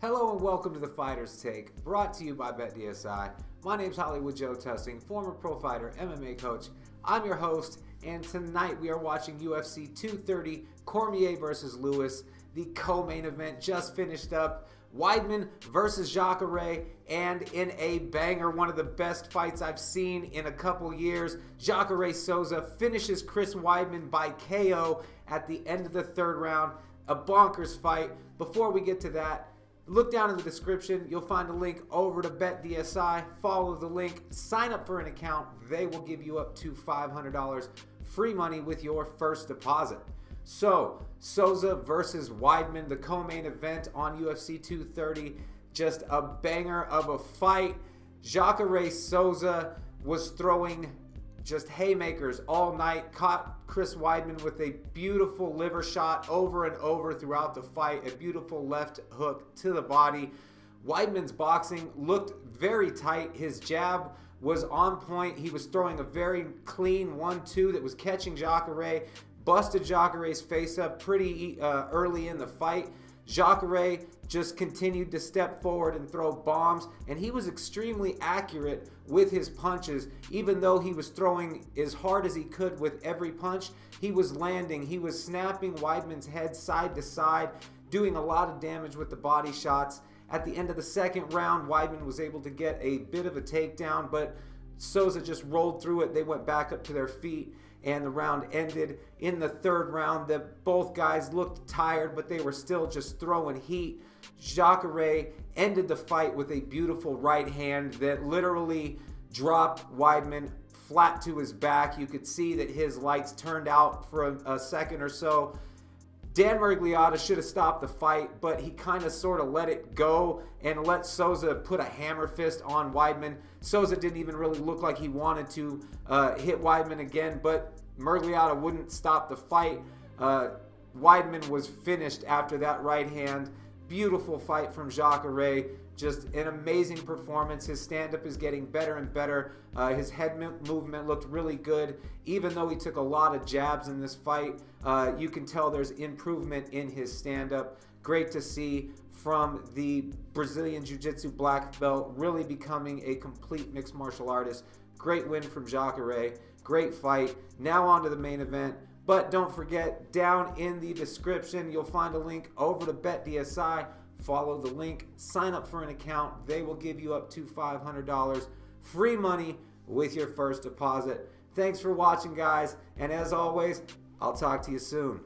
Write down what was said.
Hello and welcome to the Fighter's Take, brought to you by BetDSI. My name's Hollywood Joe Tussing, former pro fighter, MMA coach. I'm your host, and tonight we are watching UFC 230, Cormier versus Lewis. The co-main event just finished up. Weidman versus Jacare, and in a banger, one of the best fights I've seen in a couple years, Ronaldo Souza finishes Chris Weidman by KO at the end of the third round. A bonkers fight. Before we get to that, look down in the description. You'll find a link over to BetDSI. Follow the link. Sign up for an account. They will give you up to $500 free money with your first deposit. So, Souza versus Weidman, the co-main event on UFC 230. Just a banger of a fight. Jacare Souza was throwing just haymakers all night. Caught Chris Weidman with a beautiful liver shot over and over throughout the fight. A beautiful left hook to the body. Weidman's boxing looked very tight. His jab was on point. He was throwing a very clean 1-2 that was catching Jacare. Busted Jacare's face up pretty early in the fight. Jacare just continued to step forward and throw bombs, and he was extremely accurate with his punches. Even though he was throwing as hard as he could with every punch, he was landing. He was snapping Weidman's head side to side, doing a lot of damage with the body shots. At the end of the second round, Weidman was able to get a bit of a takedown, but Souza just rolled through it. They went back up to their feet, and the round ended. In the third round, both guys looked tired, but they were still just throwing heat. Jacare ended the fight with a beautiful right hand that literally dropped Weidman flat to his back. You could see that his lights turned out for a second or so. Dan Miragliotta should have stopped the fight, but he kind of sort of let it go and let Souza put a hammer fist on Weidman. Souza didn't even really look like he wanted to hit Weidman again, but Miragliotta wouldn't stop the fight. Weidman was finished after that right hand. Beautiful fight from Jacare. Just an amazing performance. His stand-up is getting better and better. His head movement looked really good. Even though he took a lot of jabs in this fight, you can tell there's improvement in his stand-up. Great to see from the Brazilian Jiu-Jitsu black belt, really becoming a complete mixed martial artist. Great win from Jacare. Great fight. Now on to the main event. But don't forget, down in the description, you'll find a link over to BetDSI. Follow the link, sign up for an account. They will give you up to $500 free money with your first deposit. Thanks for watching, guys, and as always, I'll talk to you soon.